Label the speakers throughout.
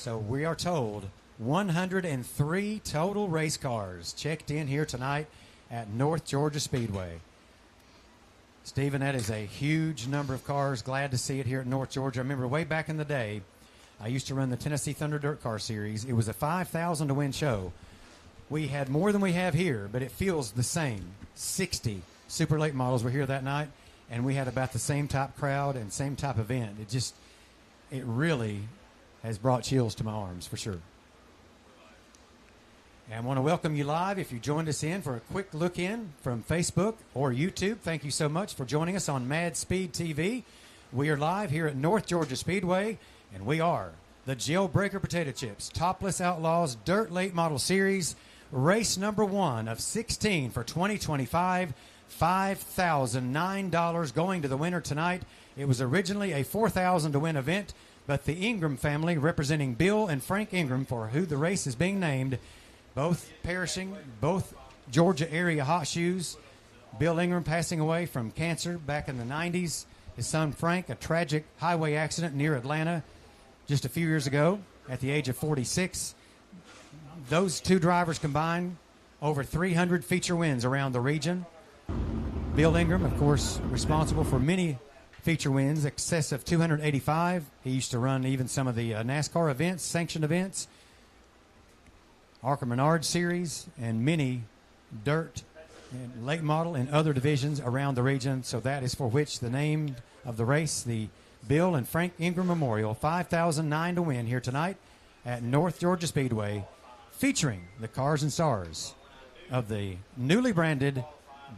Speaker 1: So we are told 103 total race cars checked in here tonight at North Georgia Speedway. Stephen, that is a huge number of cars. Glad to see it here at North Georgia. I remember way back in the day, I used to run the Tennessee Thunder Dirt Car Series. It was a 5,000 to win show. We had more than we have here, but it feels the same. 60 super late models were here that night, and we had about the same type crowd and same type event. It really has brought chills to my arms for sure. And I want to welcome you live. If you joined us in for a quick look in from Facebook or YouTube, thank you so much for joining us on Mad Speed TV. We are live here at North Georgia Speedway, and we are the Jailbreaker Potato Chips Topless Outlaws Dirt Late Model Series, race number 1 of 16 for 2025, $5,009 going to the winner tonight. It was originally a 4,000 to win event, but the Ingram family, representing Bill and Frank Ingram, for who the race is being named, both perishing, both Georgia area hot shoes. Bill Ingram passing away from cancer back in the 90s. His son Frank, a tragic highway accident near Atlanta just a few years ago at the age of 46. Those two drivers combined over 300 feature wins around the region. Bill Ingram, of course, responsible for many feature wins, excess of 285. He used to run even some of the NASCAR events, sanctioned events, Arca Menard Series, and many dirt and late model and other divisions around the region. So that is for which the name of the race, the Bill and Frank Ingram Memorial, 5,009 to win here tonight at North Georgia Speedway, featuring the cars and stars of the newly branded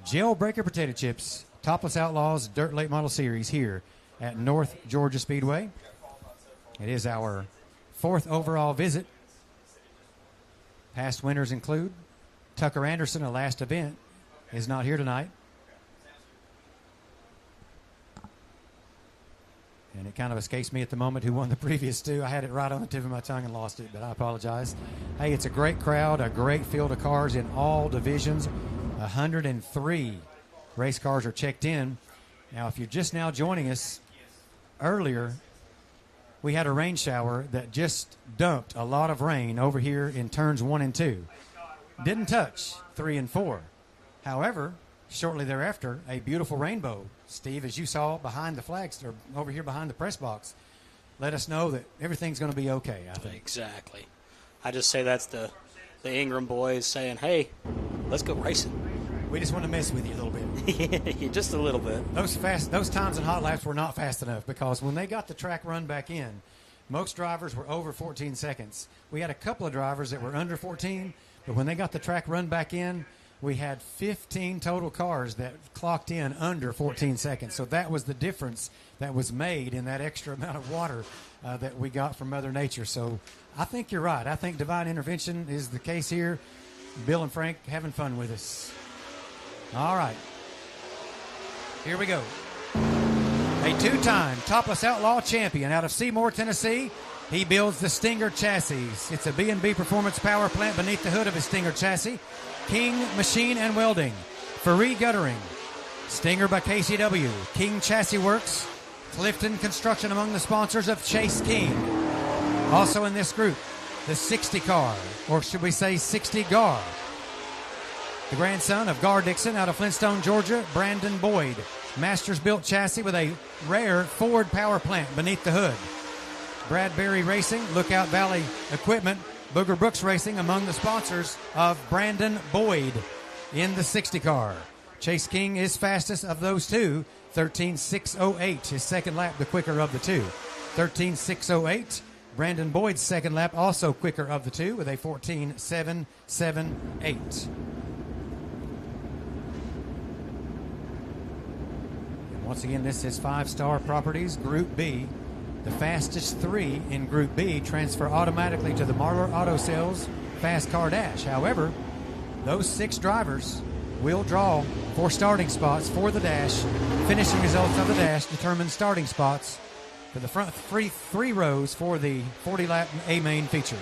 Speaker 1: Jailbreaker Potato Chips Topless Outlaws Dirt Late Model Series here at North Georgia Speedway. It is our 4th overall visit. Past winners include Tucker Anderson, a last event, is not here tonight. And it kind of escapes me at the moment who won the previous two. I had it right on the tip of my tongue and lost it, but I apologize. Hey, it's a great crowd, a great field of cars in all divisions. 103 race cars are checked in. Now, if you're just now joining us, earlier we had a rain shower that just dumped a lot of rain over here in turns 1 and 2. Didn't touch 3 and 4. However, shortly thereafter, a beautiful rainbow. Steve, as you saw behind the flags, or over here behind the press box, let us know that everything's going to be okay, I think.
Speaker 2: Exactly. I just say that's the Ingram boys saying, hey, let's go racing.
Speaker 1: We just want to mess with you a little bit.
Speaker 2: Yeah, just a little bit.
Speaker 1: Those times in hot laps were not fast enough, because when they got the track run back in, most drivers were over 14 seconds. We had a couple of drivers that were under 14, but when they got the track run back in, we had 15 total cars that clocked in under 14 seconds. So that was the difference that was made in that extra amount of water that we got from Mother Nature. So I think you're right. I think divine intervention is the case here. Bill and Frank having fun with us. All right. Here we go. A two-time Topless Outlaw champion out of Seymour, Tennessee. He builds the Stinger chassis. It's a B&B Performance power plant beneath the hood of his Stinger chassis. King Machine and Welding. Faree Guttering. Stinger by KCW. King Chassis Works. Clifton Construction among the sponsors of Chase King. Also in this group, the 60 car, or should we say 60 Gar. The grandson of Gar Dixon out of Flintstone, Georgia, Brandon Boyd. Masters built chassis with a rare Ford power plant beneath the hood. Bradbury Racing, Lookout Valley Equipment, Booger Brooks Racing among the sponsors of Brandon Boyd in the 60 car. Chase King is fastest of those two, 13.608, his second lap the quicker of the two. 13.608. Brandon Boyd's second lap also quicker of the two with a 14.778. Once again, this is 5-star properties, Group B. The fastest 3 in Group B transfer automatically to the Marlar Auto Sales Fast Car Dash. However, those 6 drivers will draw for starting spots for the Dash. Finishing results of the Dash determine starting spots for the front three rows for the 40-lap A-Main feature.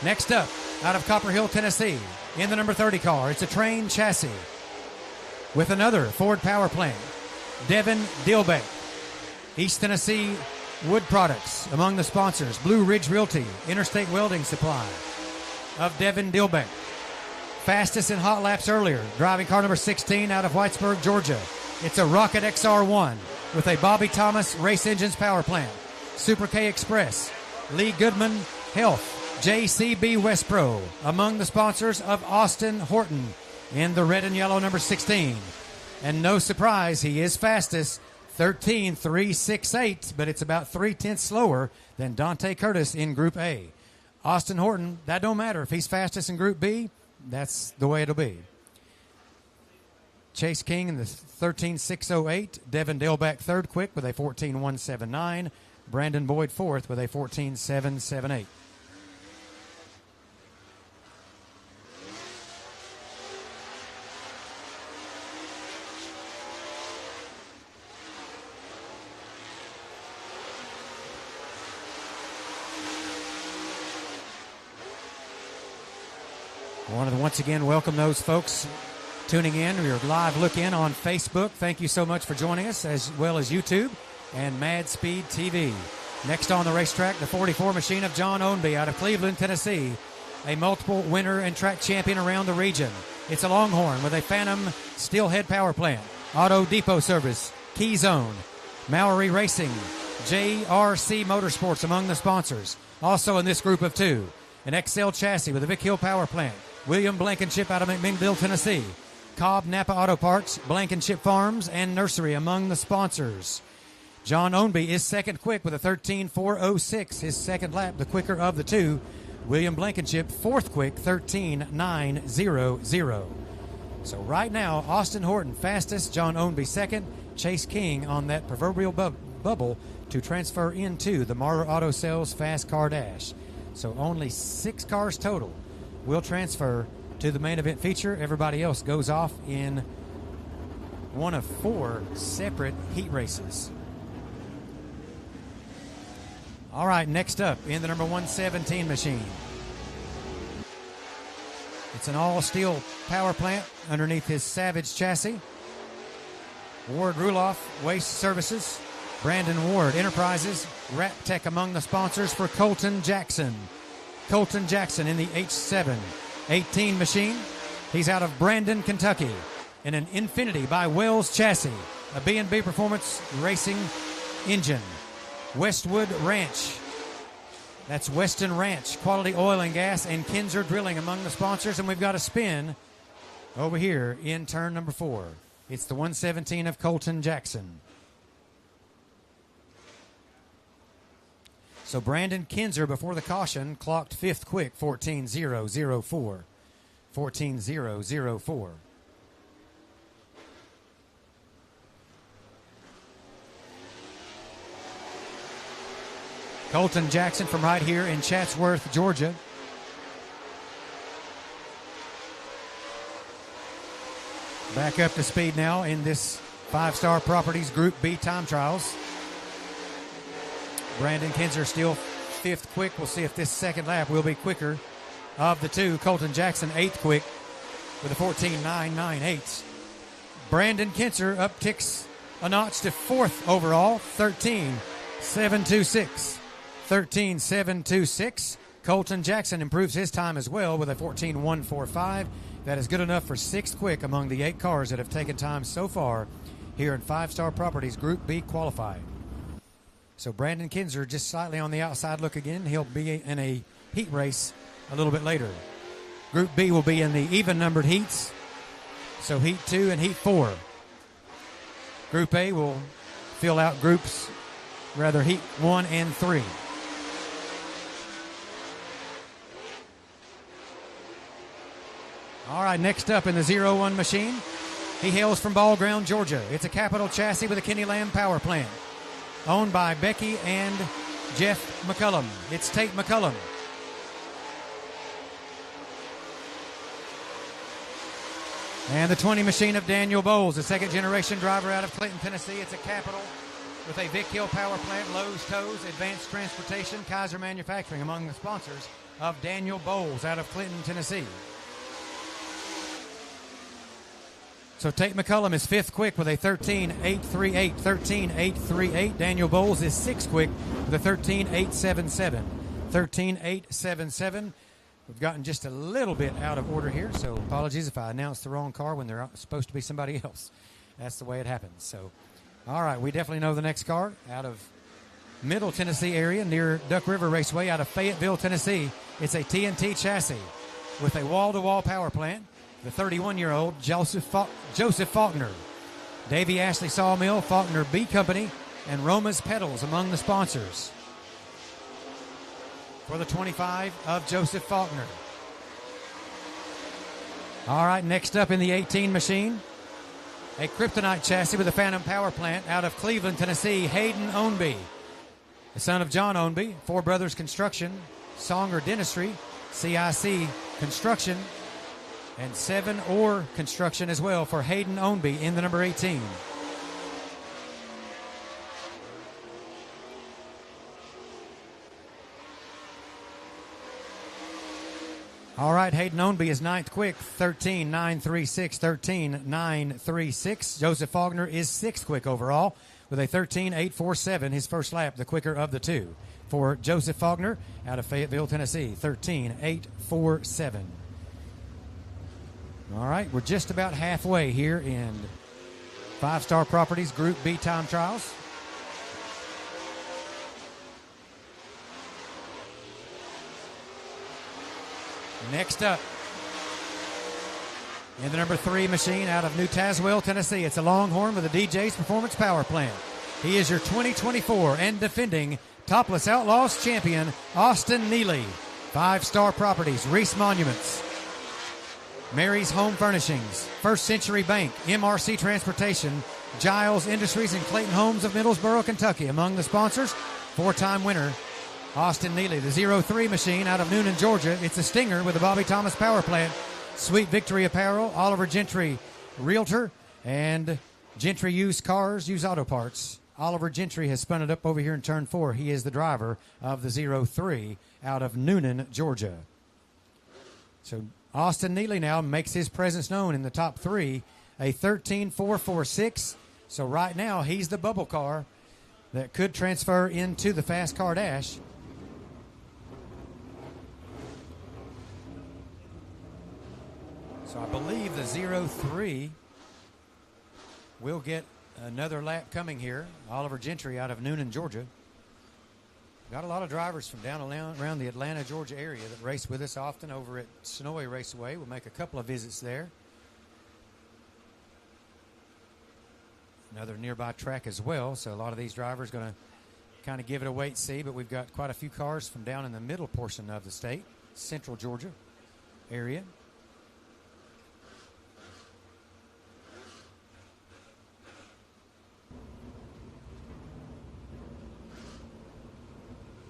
Speaker 1: Next up, out of Copper Hill, Tennessee, in the number 30 car, it's a train chassis with another Ford power plant. Devin Dilbeck. East Tennessee Wood Products. Among the sponsors, Blue Ridge Realty, Interstate Welding Supply of Devin Dilbeck. Fastest in hot laps earlier, driving car number 16 out of Whitesburg, Georgia. It's a Rocket XR1 with a Bobby Thomas Race Engines power plant. Super K Express, Lee Goodman Health, JCB West Pro. Among the sponsors of Austin Horton in the red and yellow number 16. And no surprise, he is fastest, 13.368, but it's about 0.3 slower than Dante Curtis in Group A. Austin Horton, that don't matter. If he's fastest in Group B, that's the way it'll be. Chase King in the 13.608. Devin Dilbeck third quick with a 14.179. Brandon Boyd fourth with a 14.778. I want to once again welcome those folks tuning in, your live look in on Facebook. Thank you so much for joining us, as well as YouTube and Mad Speed TV. Next on the racetrack, the 44 machine of John Ownby out of Cleveland, Tennessee, a multiple winner and track champion around the region. It's a Longhorn with a Phantom Steelhead power plant, Auto Depot Service, Key Zone, Maori Racing, JRC Motorsports among the sponsors. Also in this group of two, an XL chassis with a Vic Hill power plant, William Blankenship out of McMinnville, Tennessee. Cobb Napa Auto Parts, Blankenship Farms, and Nursery among the sponsors. John Ownby is second quick with a 13.406, his second lap, the quicker of the two. William Blankenship, fourth quick, 13.900. So right now, Austin Horton fastest, John Ownby second, Chase King on that proverbial bubble to transfer into the Marler Auto Sales Fast Car Dash. So only 6 cars total will transfer to the main event feature. Everybody else goes off in one of 4 separate heat races. All right, next up in the number 117 machine. It's an all-steel power plant underneath his Savage chassis. Ward Ruloff, Waste Services. Brandon Ward, Enterprises. Rap Tech among the sponsors for Colton Jackson. Colton Jackson in the H7 18 machine. He's out of Brandon, Kentucky, in an Infinity by Wells chassis, a B&B Performance Racing engine. Westwood Ranch, that's Weston Ranch, Quality Oil and Gas, and Kinzer Drilling among the sponsors. And we've got a spin over here in turn number 4. It's the 117 of Colton Jackson. So Brandon Kinzer before the caution clocked 5th quick, 14.004. 14.004. Colton Jackson from right here in Chatsworth, Georgia. Back up to speed now in this 5-Star Properties Group B time trials. Brandon Kinzer still 5th quick. We'll see if this second lap will be quicker of the two. Colton Jackson 8th quick with a 14.998. Brandon Kinzer upticks a notch to 4th overall, 13.726. 13.726. Colton Jackson improves his time as well with a 14.145. That is good enough for 6th quick among the 8 cars that have taken time so far here in 5-Star Properties Group B qualifying. So Brandon Kinzer just slightly on the outside look again. He'll be in a heat race a little bit later. Group B will be in the even-numbered heats. So Heat 2 and Heat 4. Group A will fill out Heat 1 and 3. All right, next up in the 0-1 machine, he hails from Ball Ground, Georgia. It's a Capital chassis with a Kenny Lamb power plant, owned by Becky and Jeff McCullum. It's Tate McCullum. And the 20 machine of Daniel Bowles, a second-generation driver out of Clinton, Tennessee. It's a Capital with a Vic Hill power plant, Lowe's Tows, Advanced Transportation, Kaiser Manufacturing among the sponsors of Daniel Bowles out of Clinton, Tennessee. So Tate McCullum is 5th quick with a 13.838. 13.838. Daniel Bowles is 6th quick with a 13.877. 13.877. We've gotten just a little bit out of order here, so apologies if I announced the wrong car when they're supposed to be somebody else. That's the way it happens. So, all right, we definitely know the next car out of Middle Tennessee area near Duck River Raceway out of Fayetteville, Tennessee. It's a TNT chassis with a wall-to-wall power plant. The 31-year-old Joseph Faulkner. Davey Ashley Sawmill, Faulkner B Company, and Roma's Pedals among the sponsors. For the 25 of Joseph Faulkner. All right, next up in the 18 machine, a Kryptonite chassis with a Phantom power plant out of Cleveland, Tennessee, Hayden Ownby. The son of John Ownby, Four Brothers Construction, Songer Dentistry, CIC Construction, and 7 Ore Construction as well for Hayden Ownby in the number 18. All right, Hayden Ownby is 9th quick, 13.936, 13.936. Joseph Faulkner is 6th quick overall with a 13.847, his first lap, the quicker of the two. For Joseph Faulkner out of Fayetteville, Tennessee, 13.847. All right, we're just about halfway here in 5-Star Properties Group B time trials. Next up, in the number 3 machine out of New Tazewell, Tennessee, it's a Longhorn with a DJ's Performance Power Plant. He is your 2024 and defending Topless Outlaws champion, Austin Neely. 5-Star Properties, Reese Monuments, Mary's Home Furnishings, First Century Bank, MRC Transportation, Giles Industries, and Clayton Homes of Middlesboro, Kentucky. Among the sponsors, 4-time winner, Austin Neely. The 03 machine out of Noonan, Georgia. It's a Stinger with a Bobby Thomas power plant. Sweet Victory Apparel, Oliver Gentry Realtor, and Gentry Used Cars, Used Auto Parts. Oliver Gentry has spun it up over here in turn 4. He is the driver of the 03 out of Noonan, Georgia. So Austin Neely now makes his presence known in the top 3, a 13.446. So right now he's the bubble car that could transfer into the Fast Car Dash. So I believe the 03 will get another lap coming here. Oliver Gentry out of Noonan, Georgia. Got a lot of drivers from down around the Atlanta, Georgia area that race with us often over at Snowy Raceway. We'll make a couple of visits there. Another nearby track as well, so a lot of these drivers going to kind of give it a wait and see, but we've got quite a few cars from down in the middle portion of the state, central Georgia area.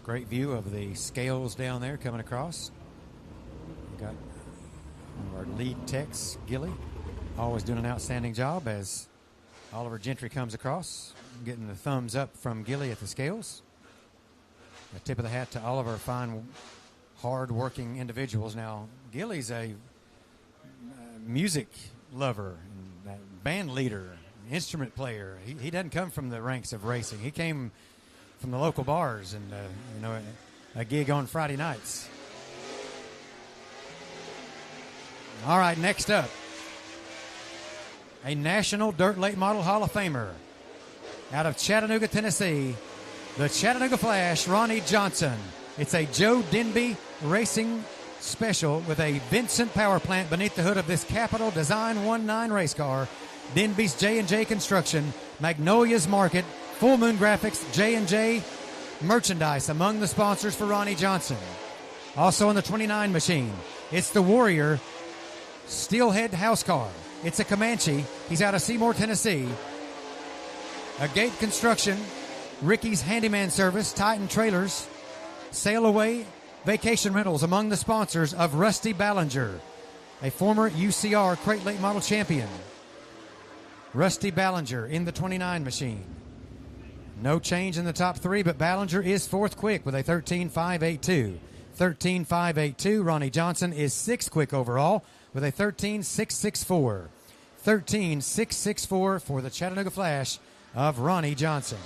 Speaker 1: Great view of the scales down there coming across. We've got one of our lead techs, Gilly, always doing an outstanding job as Oliver Gentry comes across, getting the thumbs up from Gilly at the scales. A tip of the hat to all of our fine, hard-working individuals. Now, Gilly's a music lover, and band leader, instrument player. He doesn't come from the ranks of racing. He came from the local bars and a gig on Friday nights. All right, next up, a National Dirt Late Model Hall of Famer out of Chattanooga, Tennessee, the Chattanooga Flash, Ronnie Johnson. It's a Joe Denby Racing Special with a Vincent power plant beneath the hood of this Capital Design 19 race car. Denby's J&J Construction, Magnolia's Market, Full Moon Graphics, J&J Merchandise among the sponsors for Ronnie Johnson. Also on the 29 machine, it's the Warrior Steelhead House Car. It's a Comanche. He's out of Seymour, Tennessee. A Gate Construction, Ricky's Handyman Service, Titan Trailers, Sail Away Vacation Rentals among the sponsors of Rusty Ballinger, a former UCR Crate Late Model champion. Rusty Ballinger in the 29 machine. No change in the top 3, but Ballinger is 4th quick with a 13.582. 13.582. Ronnie Johnson is 6th quick overall with a 13.664. 13.664 for the Chattanooga Flash of Ronnie Johnson.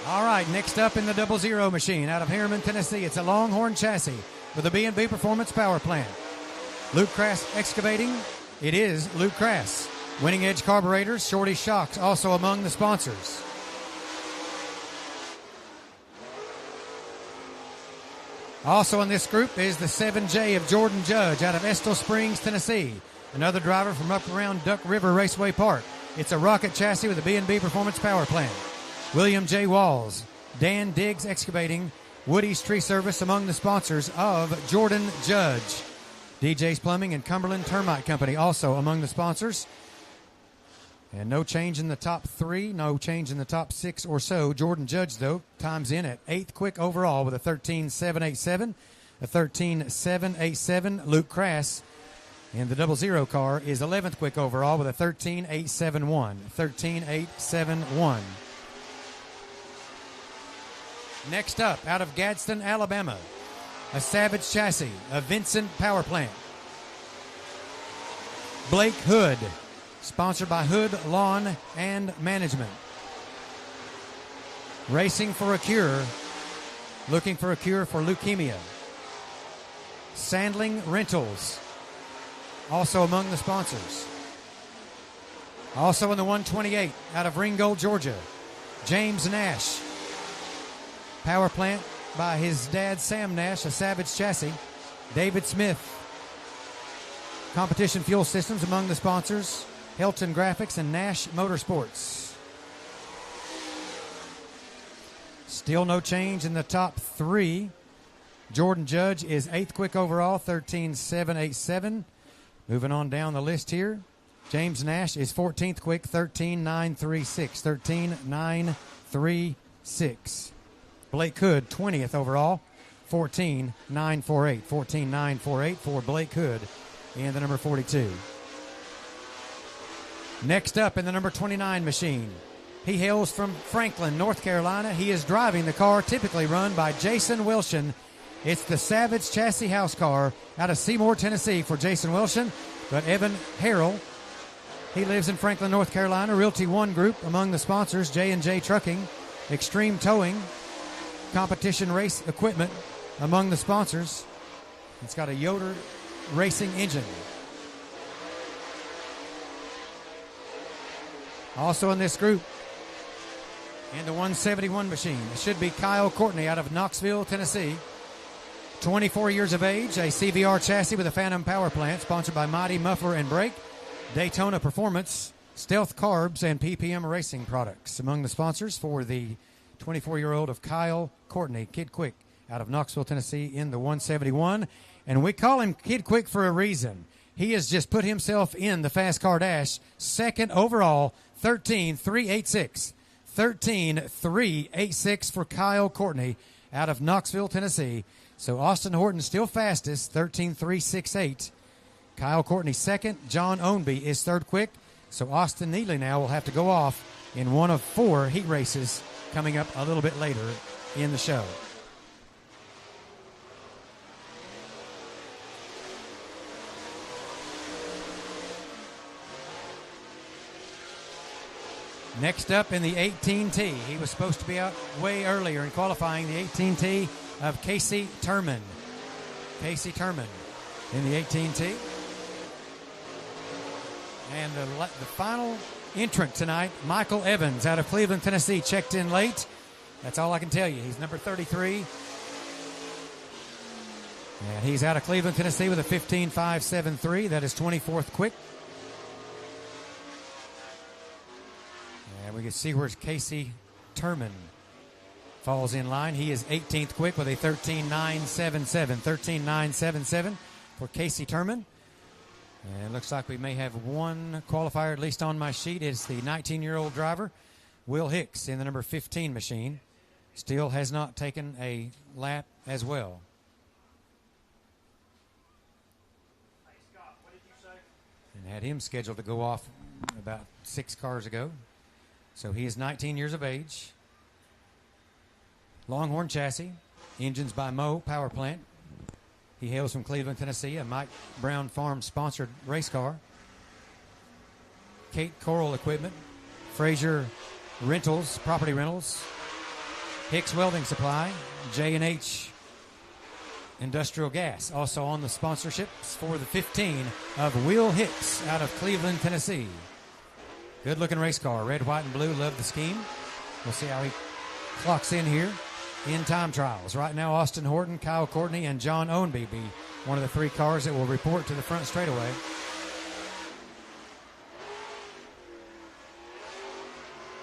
Speaker 1: All right, next up in the 00 machine out of Harriman, Tennessee, it's a Longhorn chassis with a B&B Performance power plant. Luke Crass Excavating, it is Luke Crass. Winning Edge Carburetors, Shorty Shocks, also among the sponsors. Also in this group is the 7J of Jordan Judge out of Estill Springs, Tennessee. Another driver from up around Duck River Raceway Park. It's a rocket chassis with a B&B Performance power plant. William J. Walls, Dan Diggs Excavating, Woody's Tree Service among the sponsors of Jordan Judge. DJ's Plumbing and Cumberland Termite Company also among the sponsors. And no change in the top 3, no change in the top 6 or so. Jordan Judge, though, times in at 8th quick overall with a 13.787. A 13.787. Luke Crass in the 00 car is 11th quick overall with a 13.871. 13.871. Next up, out of Gadsden, Alabama, a Savage chassis, a Vincent power plant. Blake Hood, sponsored by Hood Lawn and Management. Racing for a Cure, looking for a cure for leukemia. Sandling Rentals, also among the sponsors. Also in the 128, out of Ringgold, Georgia, James Nash. Power plant by his dad, Sam Nash, a Savage chassis. David Smith. Competition Fuel Systems among the sponsors. Helton Graphics and Nash Motorsports. Still no change in the top 3. Jordan Judge is 8th quick overall, 13.787. Moving on down the list here. James Nash is 14th quick, 13.936. 13.936. Blake Hood, 20th overall, 14.948. 14.948 for Blake Hood in the number 42. Next up in the number 29 machine, he hails from Franklin, North Carolina. He is driving the car typically run by Jason Wilson. It's the Savage chassis house car out of Seymour, Tennessee for Jason Wilson. But Evan Harrell, he lives in Franklin, North Carolina. Realty One Group among the sponsors, J&J Trucking, Extreme Towing, Competition Race Equipment among the sponsors. It's got a Yoder Racing engine. Also in this group, in the 171 machine, it should be Kyle Courtney out of Knoxville, Tennessee. 24 years of age, a CVR chassis with a Phantom power plant, sponsored by Mighty Muffler and Brake, Daytona Performance, Stealth Carbs, and PPM Racing Products. Among the sponsors for the 24-year-old of Kyle Courtney, Kid Quick, out of Knoxville, Tennessee, in the 171. And we call him Kid Quick for a reason. He has just put himself in the Fast Car Dash, 2nd overall, 13.386. 13.386 for Kyle Courtney out of Knoxville, Tennessee. So Austin Horton still fastest, 13.368. Kyle Courtney 2nd. John Ownby is 3rd quick. So Austin Neely now will have to go off in one of 4 heat races coming up a little bit later in the show. Next up in the 18T, he was supposed to be out way earlier in qualifying, the 18T of Casey Turman. Casey Turman in the 18T. And the final entrant tonight, Michael Evans out of Cleveland, Tennessee, checked in late. That's all I can tell you. He's number 33. And he's out of Cleveland, Tennessee with a 15.573. That is 24th quick. And we can see where Casey Turman falls in line. He is 18th quick with a 13.977. 13.977 for Casey Turman. And it looks like we may have one qualifier, at least on my sheet. It's the 19-year-old driver, Will Hicks, in the number 15 machine. Still has not taken a lap as well.
Speaker 2: Hey, Scott, what did you say?
Speaker 1: And had him scheduled to go off about 6 cars ago. So he is 19 years of age. Longhorn chassis. Engines by Moe Power Plant. He hails from Cleveland, Tennessee, a Mike Brown Farm-sponsored race car. Kate Coral Equipment. Frazier Rentals, Property Rentals. Hicks Welding Supply. J&H Industrial Gas. Also on the sponsorships for the 15 of Will Hicks out of Cleveland, Tennessee. Good-looking race car. Red, white, and blue. Love the scheme. We'll see how he clocks in here in time trials. Right now, Austin Horton, Kyle Courtney, and John Ownby be one of the 3 cars that will report to the front straightaway.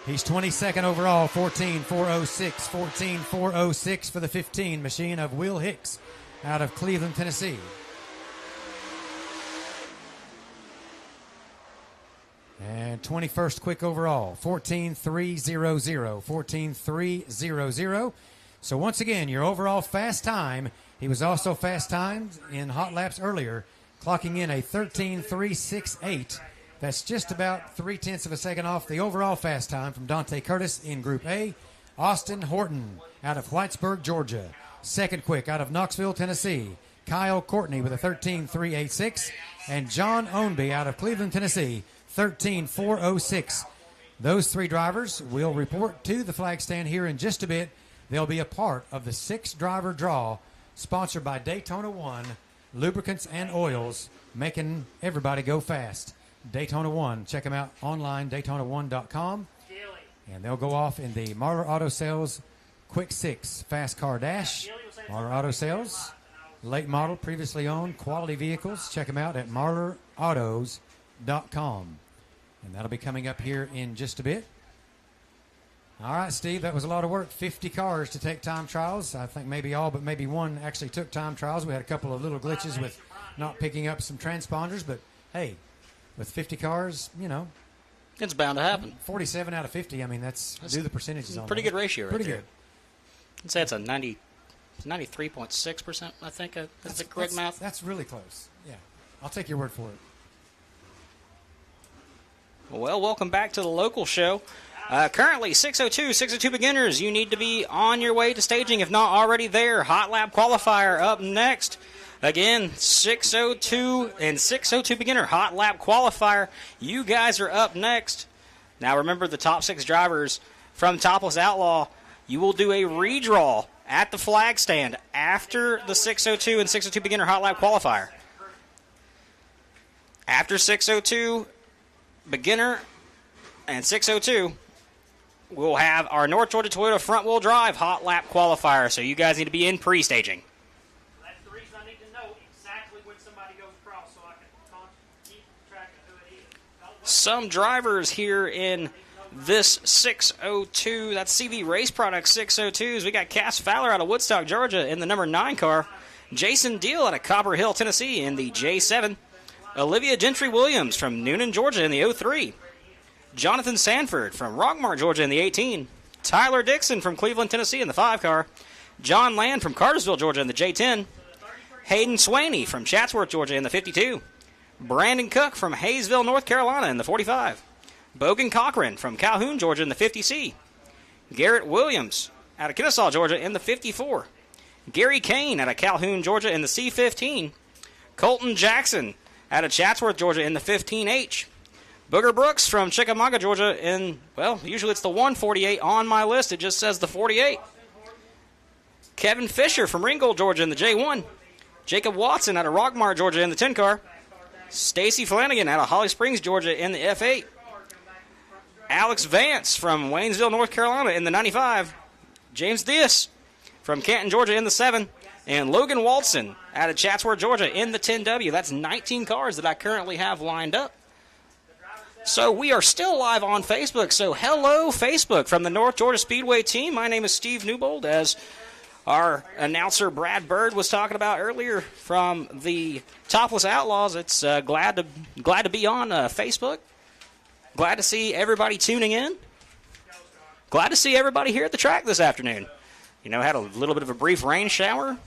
Speaker 1: He's 22nd overall, 14.406. 14.406 for the 15 machine of Will Hicks out of Cleveland, Tennessee. And 21st quick overall, 14.300. 14.300. So once again, your overall fast time. He was also fast timed in hot laps earlier, clocking in a 13.368. That's just about 0.3 of a second off the overall fast time from Dante Curtis in Group A. Austin Horton out of Whitesburg, Georgia. Second quick out of Knoxville, Tennessee. Kyle Courtney with a 13.386. And John Ownby out of Cleveland, Tennessee, 13.406. Those 3 drivers will report to the flag stand here in just a bit. They'll be a part of the 6-driver draw sponsored by Daytona 1, Lubricants and Oils, making everybody go fast. Daytona 1. Check them out online, Daytona1.com. And they'll go off in the Marler Auto Sales Quick 6 Fast Car Dash. Marler Auto Sales, late model, previously owned, quality vehicles. Check them out at marlerautos.com. And that'll be coming up here in just a bit. All right, Steve, that was a lot of work. 50 cars to take time trials. I think maybe all but maybe one actually took time trials. We had a couple of little glitches with not picking up some transponders, but hey, with 50 cars, you know.
Speaker 2: It's bound to happen.
Speaker 1: 47 out of 50, I mean, that's do the percentages on
Speaker 2: pretty
Speaker 1: that.
Speaker 2: Good ratio right
Speaker 1: Pretty
Speaker 2: there.
Speaker 1: good.
Speaker 2: I'd say it's a 93.6%, I think. That's the correct math.
Speaker 1: That's really close. Yeah. I'll take your word for it.
Speaker 2: Well, welcome back to the local show. Currently, 602 beginners. You need to be on your way to staging, if not already there. Hot lap qualifier up next. Again, 602 and 602 beginner hot lap qualifier. You guys are up next. Now, remember the top 6 drivers from Topless Outlaw. You will do a redraw at the flag stand after the 602 and 602 beginner hot lap qualifier. After 602 beginner and 602, we'll have our North Georgia Toyota front-wheel drive hot lap qualifier, so you guys need to be in pre-staging.
Speaker 3: That's the reason I need to know exactly when somebody goes across so I can keep track of who it is.
Speaker 2: Some drivers here in this 602, that's CV Race Products 602s. We got Cass Fowler out of Woodstock, Georgia in the number 9 car. Jason Deal out of Copper Hill, Tennessee in the J7. Olivia Gentry Williams from Noonan, Georgia in the 03. Jonathan Sanford from Rockmart, Georgia in the 18. Tyler Dixon from Cleveland, Tennessee in the 5 car. John Land from Cartersville, Georgia in the J10. Hayden Swaney from Chatsworth, Georgia in the 52. Brandon Cook from Hayesville, North Carolina in the 45. Bogan Cochran from Calhoun, Georgia in the 50C. Garrett Williams out of Kennesaw, Georgia in the 54. Gary Kane out of Calhoun, Georgia in the C15. Colton Jackson out of Chatsworth, Georgia in the 15H. Booger Brooks from Chickamauga, Georgia in, well, usually it's the 148 on my list. It just says the 48. Kevin Fisher from Ringgold, Georgia in the J1. Jacob Watson out of Rockmart, Georgia in the 10 car. Stacy Flanagan out of Holly Springs, Georgia in the F8. Alex Vance from Waynesville, North Carolina in the 95. James Diaz from Canton, Georgia in the 7. And Logan Walton out of Chatsworth, Georgia in the 10W. That's 19 cars that I currently have lined up. So we are still live on Facebook. So hello, Facebook, from the North Georgia Speedway team. My name is Steve Newbold, as our announcer Brad Bird was talking about earlier from the Topless Outlaws. It's glad to be on Facebook. Glad to see everybody tuning in. Glad to see everybody here at the track this afternoon. You know, had a little bit of a brief rain shower.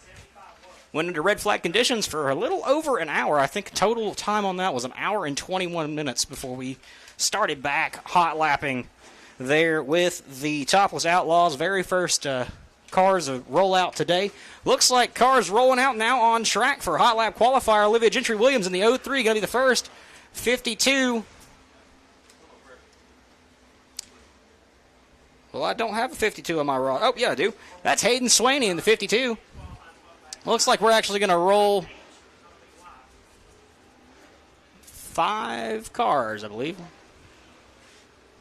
Speaker 2: Went into red flag conditions for a little over an hour. I think total time on that was an hour and 21 minutes before we started back hot lapping there with the Topless Outlaws. Very first cars roll out today. Looks like cars rolling out now on track for Hot Lap qualifier. Olivia Gentry Williams in the 03, going to be the first. 52. Well, I don't have a 52 on my rod. Oh, yeah, I do. That's Hayden Swaney in the 52. Looks like we're actually going to roll 5 cars, I believe.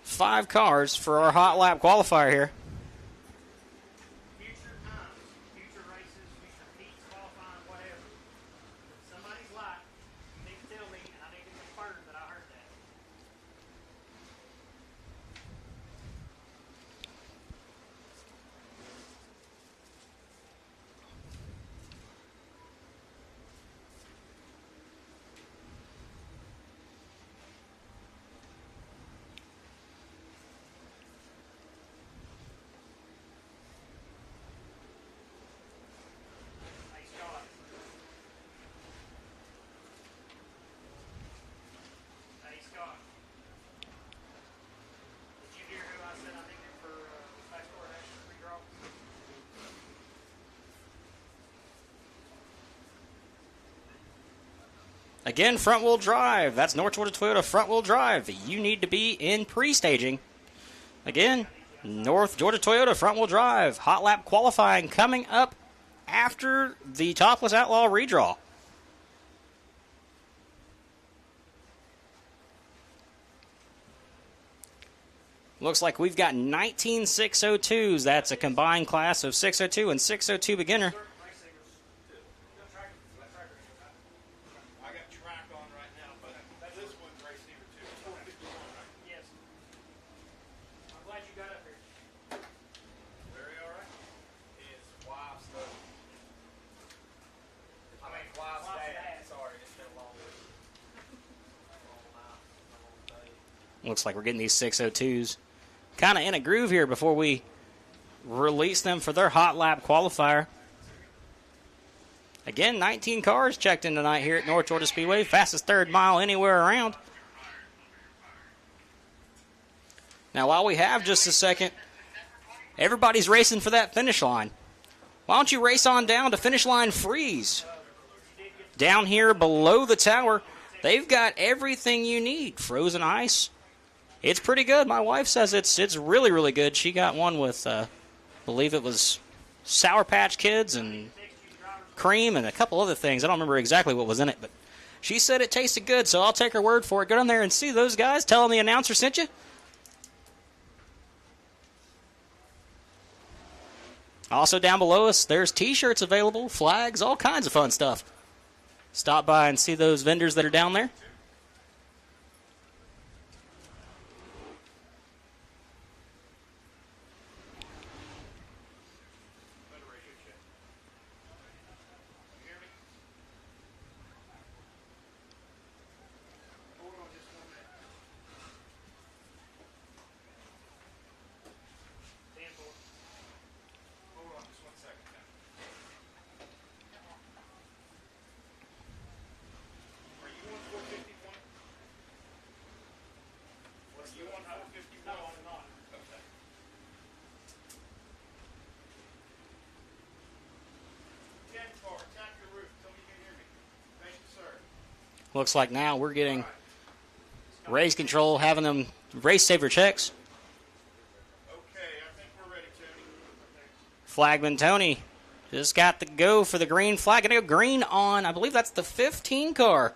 Speaker 2: 5 cars for our Hot Lap qualifier here.
Speaker 3: Future times, future races, future heats, qualifying, whatever. If somebody's light, you need to tell me, and I need to confirm that I heard that. Hey, Scott. Hey, Scott. Did you hear who I said I needed for backdoor dash redraw?
Speaker 2: Again, front-wheel drive. That's North Georgia Toyota front-wheel drive. You need to be in pre-staging. Again, North Georgia Toyota front-wheel drive. Hot Lap qualifying coming up after the Topless Outlaw redraw. Looks like we've got 19 602s. That's a combined class of 602 and 602 beginner.
Speaker 4: I got track on right now, but this one's receiver too.
Speaker 3: Yes. I'm glad you got up here.
Speaker 4: Very all right. It's wild stuff. I mean, wild dad. Sorry, it's been a long week. Long day.
Speaker 2: Looks like we're getting these 602s kind of in a groove here before we release them for their Hot Lap qualifier. Again, 19 cars checked in tonight here at North Georgia Speedway. Fastest third mile anywhere around. Now, while we have just a second, everybody's racing for that finish line. Why don't you race on down to Finish Line Freeze? Down here below the tower, they've got everything you need. Frozen ice. It's pretty good. My wife says it's really, really good. She got one with, I believe it was Sour Patch Kids and cream and a couple other things. I don't remember exactly what was in it, but she said it tasted good, so I'll take her word for it. Go down there and see those guys. Tell them the announcer sent you. Also down below us, there's T-shirts available, flags, all kinds of fun stuff. Stop by and see those vendors that are down there. Looks like now we're getting race control, having them race saver checks.
Speaker 4: Okay, I think we're ready, Tony.
Speaker 2: Flagman Tony just got the go for the green flag. Going to go green on, I believe that's the 15 car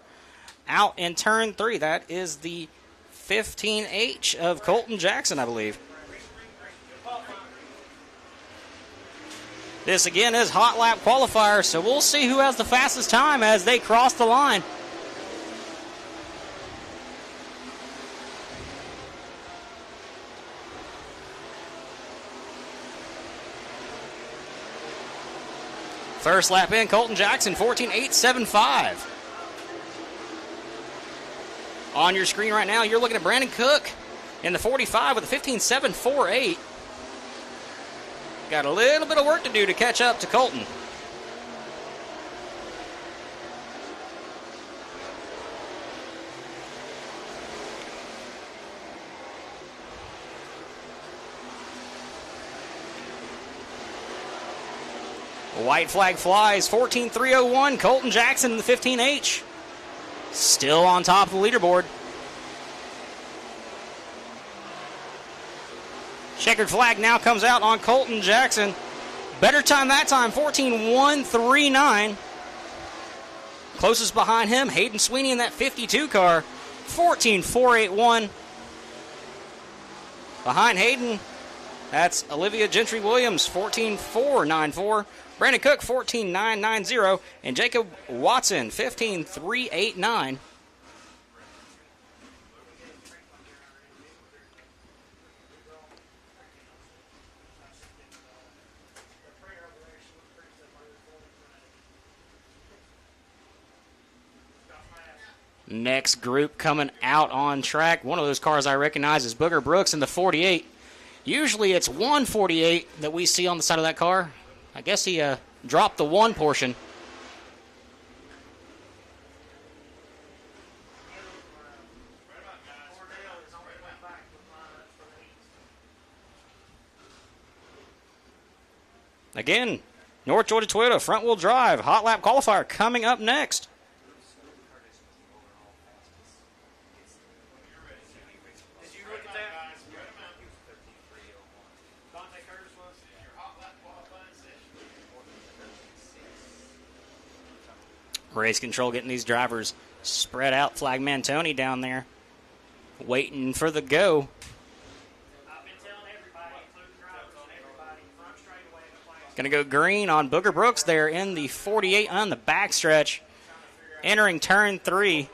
Speaker 2: out in turn 3. That is the 15H of Colton Jackson, I believe. This again is Hot Lap qualifier, so we'll see who has the fastest time as they cross the line. First lap in, Colton Jackson, 14.875. On your screen right now, you're looking at Brandon Cook in the 45 with a 15.748. Got a little bit of work to do to catch up to Colton. White flag flies. 14.301. Colton Jackson in the 15H. Still on top of the leaderboard. Checkered flag now comes out on Colton Jackson. Better time that time, 14.139. Closest behind him, Hayden Sweeney in that 52 car, 14.481. Behind Hayden, that's Olivia Gentry-Williams, 14.494. Brandon Cook, 14.990. And Jacob Watson, 15.389. Next group coming out on track. One of those cars I recognize is Booger Brooks in the 48. Usually it's 148 that we see on the side of that car. I guess he dropped the 1 portion. Again, North Georgia Toyota front-wheel drive hot lap qualifier coming up next. Race control getting these drivers spread out. Flagman Tony down there waiting for the go.
Speaker 3: I've been telling everybody, including drivers, on everybody, front straightaway in the class.
Speaker 2: Going to go green on Booger Brooks there in the 48 on the backstretch. Entering turn 3.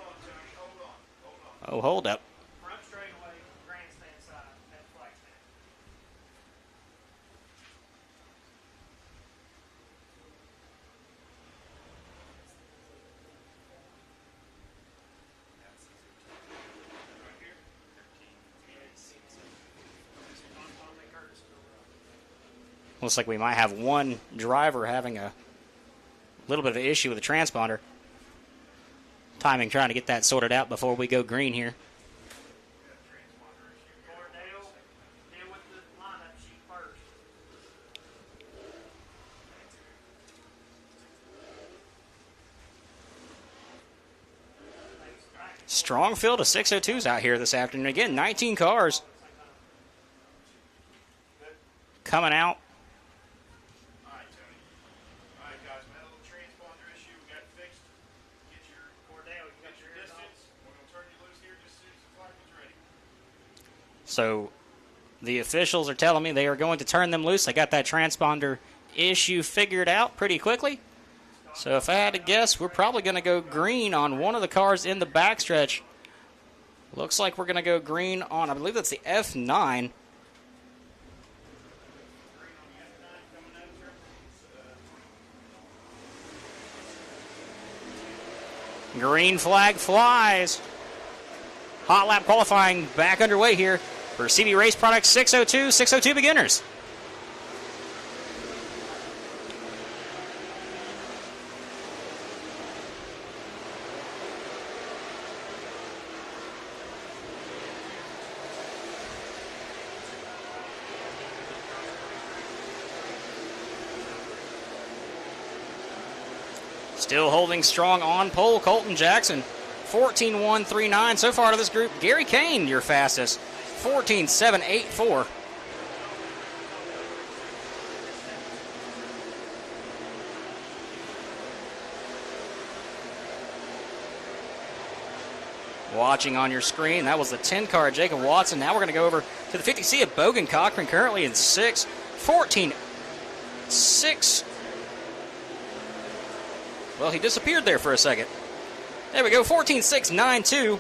Speaker 2: Oh, hold up.
Speaker 3: Front straightaway, grandstand side, at the flag stand.
Speaker 2: Looks like we might have one driver having a little bit of an issue with the transponder. Timing trying to get that sorted out before we go green here.
Speaker 3: Cordell, deal with the lineup sheet first.
Speaker 2: Strong field of 602s out here this afternoon. Again, 19 cars coming out.
Speaker 4: All right, Tony. All right, guys. We had a little transponder issue. We got it fixed. Get your
Speaker 3: Cordell, you got your ears on.
Speaker 4: distance. We're going to turn you loose here just as soon as the flag is ready.
Speaker 2: So the officials are telling me they are going to turn them loose. They got that transponder issue figured out pretty quickly. So if I had to guess, we're probably going to go green on one of the cars in the backstretch. Looks like we're going to go green on, I believe that's the F9. Green flag flies. Hot lap qualifying back underway here for CV Race Products 602 beginners. Still holding strong on pole, Colton Jackson, 14.139. So far to this group, Gary Kane, your fastest, 14.784. Watching on your screen, that was the 10 car, Jacob Watson. Now we're going to go over to the 50C of Bogan Cochran, currently in 6th, 14.6. Well, he disappeared there for a second. There we go, 14.692.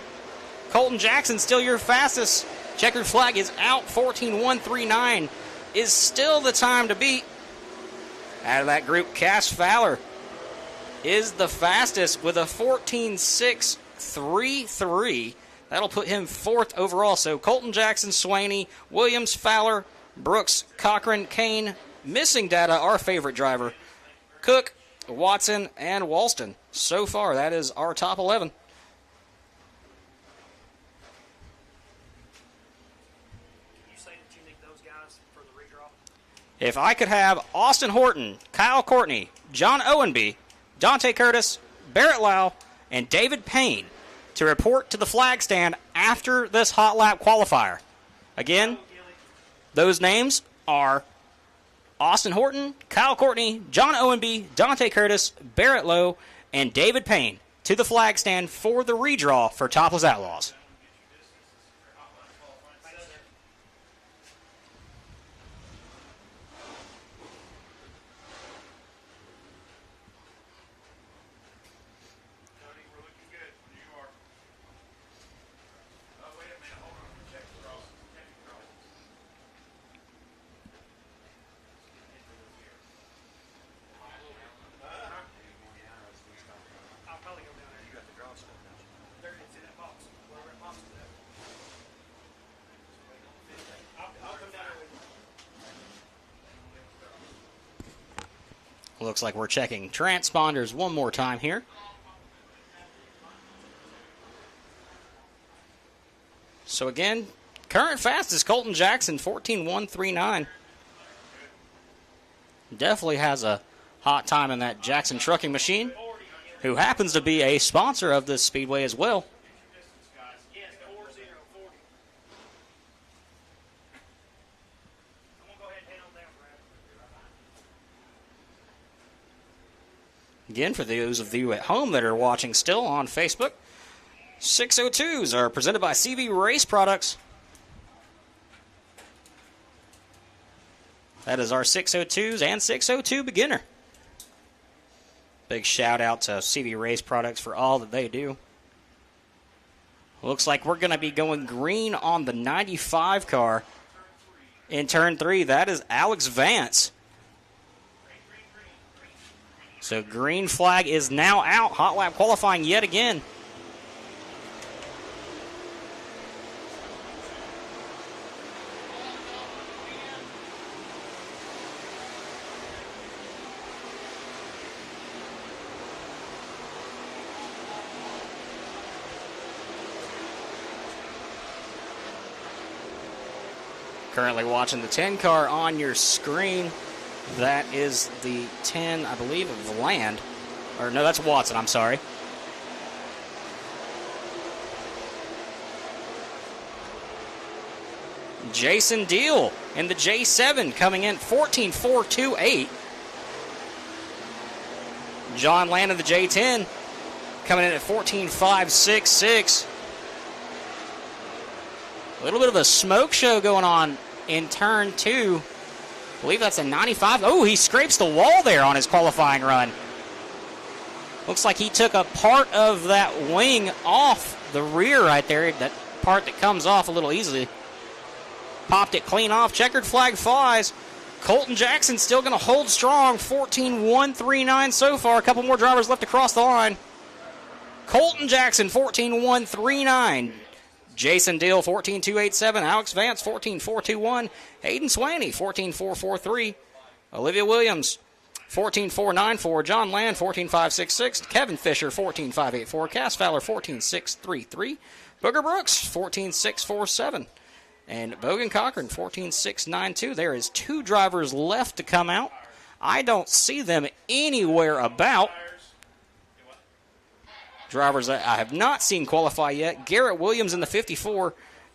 Speaker 2: Colton Jackson still your fastest. Checkered flag is out, 14.139 is still the time to beat. Out of that group, Cass Fowler is the fastest with a 14.633. That'll put him 4th overall. So Colton Jackson, Swaney, Williams, Fowler, Brooks, Cochran, Kane. Missing data, our favorite driver, Cook, Watson, and Walston. So far, that is our top 11.
Speaker 3: You say that you need those guys for the redraw?
Speaker 2: If I could have Austin Horton, Kyle Courtney, John Owenby, Dante Curtis, Barrett Lau, and David Payne to report to the flag stand after this hot lap qualifier. Again, those names are Austin Horton, Kyle Courtney, John Owenby, Dante Curtis, Barrett Lowe, and David Payne to the flag stand for the redraw for Topless Outlaws.
Speaker 3: I'll probably go down there. You got the draw stuff, don't you? There, it's in that box. Wherever that box is at. I'll come down there with you.
Speaker 2: Looks like we're checking transponders one more time here. So again, current fastest Colton Jackson, 14.139. Definitely has a hot time in that Jackson trucking machine, who happens to be a sponsor of this Speedway as well.
Speaker 3: Yes, 4040. I'm going to go ahead and head on down, Brad.
Speaker 2: Again, for those of you at home that are watching still on Facebook, 602s are presented by CV Race Products. That is our 602s and 602 beginner. Big shout out to CV Race Products for all that they do. Looks like we're going to be going green on the 95 car in turn 3. That is Alex Vance. So green flag is now out. Hot lap qualifying yet again. Currently watching the 10 car on your screen. That is the 10, I believe, of the Land. Or no, that's Watson, I'm sorry. Jason Deal in the J7 coming in 14.428. John Land in the J10 coming in at 14.566. A little bit of a smoke show going on in turn 2. I believe that's a 95. Oh, he scrapes the wall there on his qualifying run. Looks like he took a part of that wing off the rear right there. That part that comes off a little easily. Popped it clean off. Checkered flag flies. Colton Jackson still going to hold strong. 14.139 so far. A couple more drivers left across the line. Colton Jackson, 14.139. Jason Deal, 14.287. Alex Vance, 14.421. Hayden Swaney, 14.443. Olivia Williams, 14.494. John Land, 14.566. Kevin Fisher, 14.584. Cass Fowler, 14.633. Booger Brooks, 14.647. And Bogan Cochran, 14.692. There is 2 drivers left to come out. I don't see them anywhere about. Drivers that I have not seen qualify yet. Garrett Williams in the 54,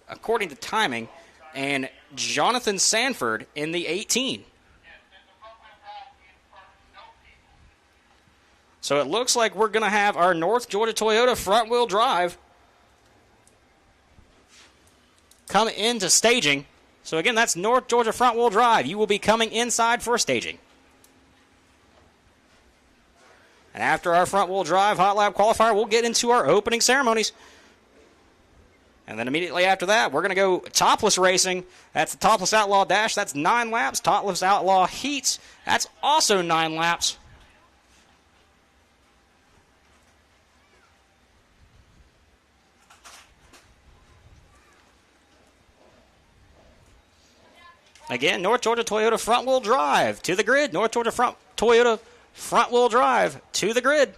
Speaker 2: according to timing, and Jonathan Sanford in the 18. So it looks like we're going to have our North Georgia Toyota front-wheel drive come into staging. So again, that's North Georgia front-wheel drive. You will be coming inside for staging. And after our front-wheel drive hot lap qualifier, we'll get into our opening ceremonies. And then immediately after that, we're going to go topless racing. That's the Topless Outlaw Dash. That's 9 laps. Topless Outlaw Heats. That's also 9 laps. Again, North Georgia Toyota front-wheel drive to the grid. North Georgia Toyota front-wheel drive to the grid.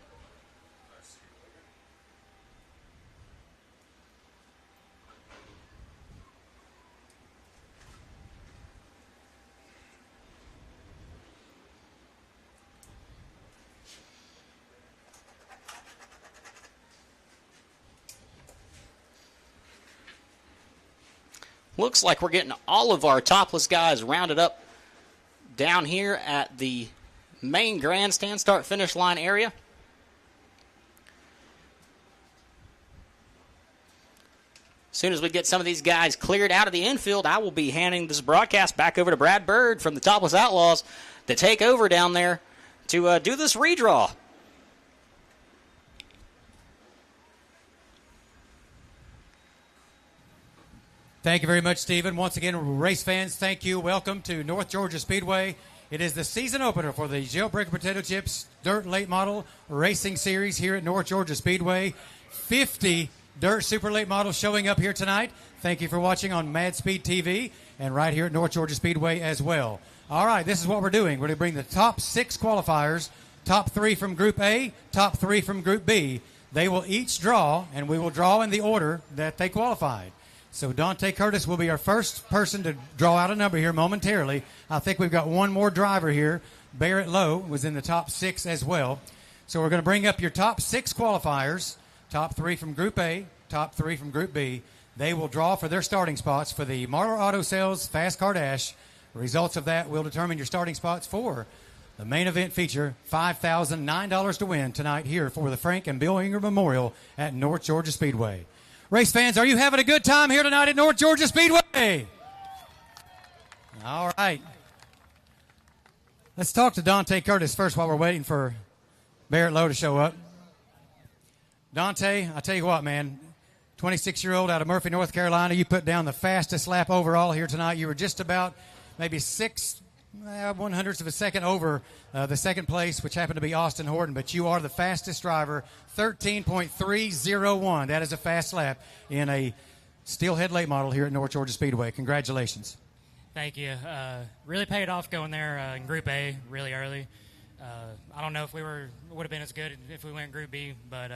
Speaker 2: Looks like we're getting all of our topless guys rounded up down here at the main grandstand start-finish line area. As soon as we get some of these guys cleared out of the infield, I will be handing this broadcast back over to Brad Bird from the Topless Outlaws to take over down there to do this redraw.
Speaker 1: Thank you very much, Stephen. Once again, race fans, thank you. Welcome to North Georgia Speedway. It is the season opener for the Jailbreaker Potato Chips Dirt Late Model Racing Series here at North Georgia Speedway. 50 Dirt Super Late Models showing up here tonight. Thank you for watching on Mad Speed TV and right here at North Georgia Speedway as well. All right, this is what we're doing. We're going to bring the top 6 qualifiers, top 3 from Group A, top 3 from Group B. They will each draw, and we will draw in the order that they qualified. So Dante Curtis will be our first person to draw out a number here momentarily. I think we've got one more driver here. Barrett Lowe was in the top 6 as well. So we're going to bring up your top 6 qualifiers, top 3 from Group A, top 3 from Group B. They will draw for their starting spots for the Marlar Auto Sales Fast Car Dash. The results of that will determine your starting spots for the main event feature, $5,009 to win tonight here for the Frank and Bill Ingram Memorial at North Georgia Speedway. Race fans, are you having a good time here tonight at North Georgia Speedway? All right. Let's talk to Dante Curtis first while we're waiting for Barrett Lowe to show up. Dante, I tell you what, man, 26-year-old out of Murphy, North Carolina. You put down the fastest lap overall here tonight. You were just about maybe 1/100ths of a second over the second place, which happened to be Austin Horton, but you are the fastest driver, 13.301. That is a fast lap in a steelhead late model here at North Georgia Speedway. Congratulations.
Speaker 5: Thank you. Really paid off going there in Group A really early. I don't know if would have been as good if we went Group B, but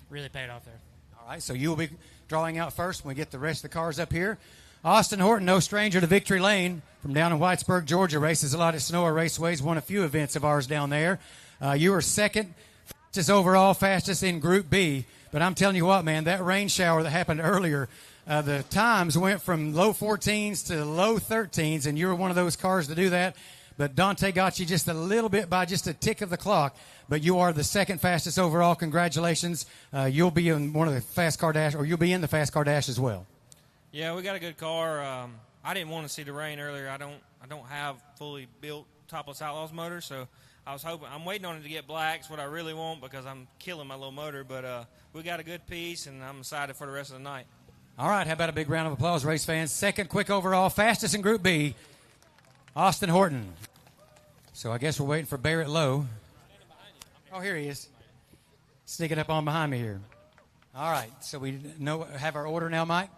Speaker 5: really paid off there.
Speaker 1: All right, so you will be drawing out first when we get the rest of the cars up here. Austin Horton, no stranger to Victory Lane from down in Whitesburg, Georgia. Races a lot at Sonora Raceways, won a few events of ours down there. You were second, fastest overall, fastest in Group B. But I'm telling you what, man, that rain shower that happened earlier, the times went from low 14s to low 13s, and you were one of those cars to do that. But Dante got you just a little bit by just a tick of the clock. But you are the second fastest overall. Congratulations. You'll be in one of the Fast Car Dash, or you'll be in the Fast Car Dash as well.
Speaker 6: Yeah, we got a good car. I didn't want to see the rain earlier. I don't have fully built Topless Outlaws motor, so I was hoping. I'm waiting on it to get black. It's what I really want because I'm killing my little motor. But we got a good piece, and I'm excited for the rest of the night.
Speaker 1: All right, how about a big round of applause, race fans? Second quick overall, fastest in Group B, Austin Horton. So I guess we're waiting for Barrett Lowe. Oh, here he is. Sneaking up on behind me here. All right, so we have our order now, Mike?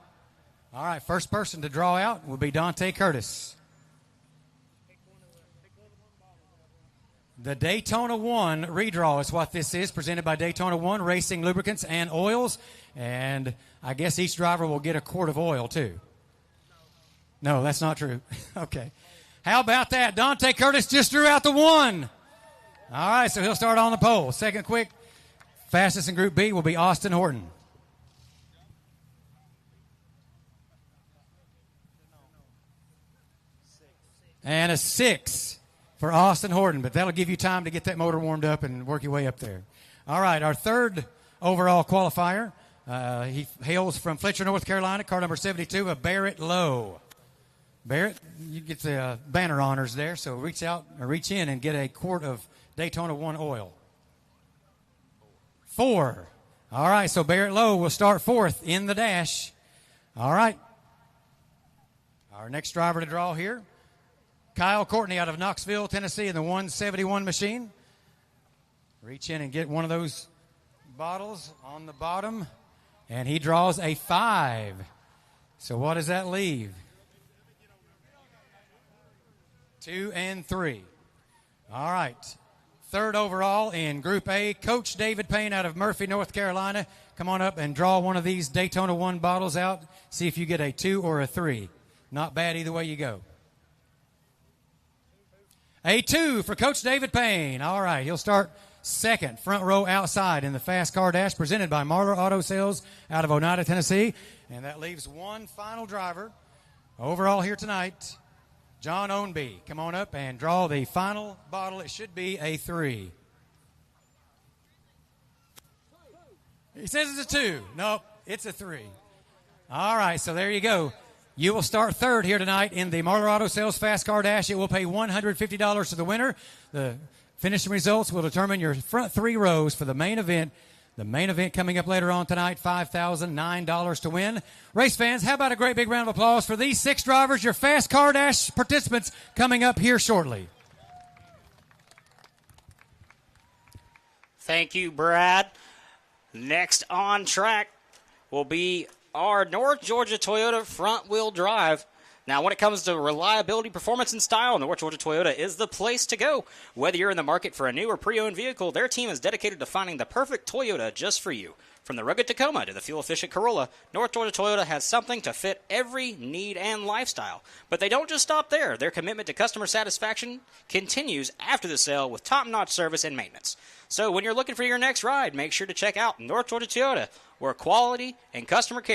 Speaker 1: All right, first person to draw out will be Dante Curtis. The Daytona 1 redraw is what this is, presented by Daytona 1 Racing Lubricants and Oils. And I guess each driver will get a quart of oil, too. No, that's not true. Okay. How about that? Dante Curtis just drew out the 1. All right, so he'll start on the pole. Second quick, fastest in Group B will be Austin Horton. And a 6 for Austin Horton, but that'll give you time to get that motor warmed up and work your way up there. All right, our third overall qualifier, he hails from Fletcher, North Carolina, car number 72, of Barrett Lowe. Barrett, you get the banner honors there, so reach in and get a quart of Daytona 1 oil. 4. All right, so Barrett Lowe will start fourth in the dash. All right. Our next driver to draw here, Kyle Courtney out of Knoxville, Tennessee, in the 171 machine. Reach in and get one of those bottles on the bottom, and he draws a 5. So what does that leave? 2 and 3. All right. Third overall in Group A, Coach David Payne out of Murphy, North Carolina. Come on up and draw one of these Daytona 1 bottles out. See if you get a 2 or a 3. Not bad either way you go. A 2 for Coach David Payne. All right, he'll start second, front row outside in the Fast Car Dash presented by Marlar Auto Sales out of Oneida, Tennessee. And that leaves one final driver Overall here tonight, John Ownby, come on up and draw the final bottle. It should be a 3. He says it's a 2. Nope, it's a 3. All right, so there you go. You will start third here tonight in the Marlar Auto Sales Fast Car Dash. It will pay $150 to the winner. The finishing results will determine your front 3 rows for the main event. The main event coming up later on tonight, $5,009 to win. Race fans, how about a great big round of applause for these 6 drivers, your Fast Car Dash participants, coming up here shortly.
Speaker 2: Thank you, Brad. Next on track will be our North Georgia Toyota front-wheel drive. Now, when it comes to reliability, performance, and style, North Georgia Toyota is the place to go. Whether you're in the market for a new or pre-owned vehicle, their team is dedicated to finding the perfect Toyota just for you. From the rugged Tacoma to the fuel-efficient Corolla, North Georgia Toyota has something to fit every need and lifestyle. But they don't just stop there. Their commitment to customer satisfaction continues after the sale with top-notch service and maintenance. So when you're looking for your next ride, make sure to check out North Georgia Toyota, where quality and customer care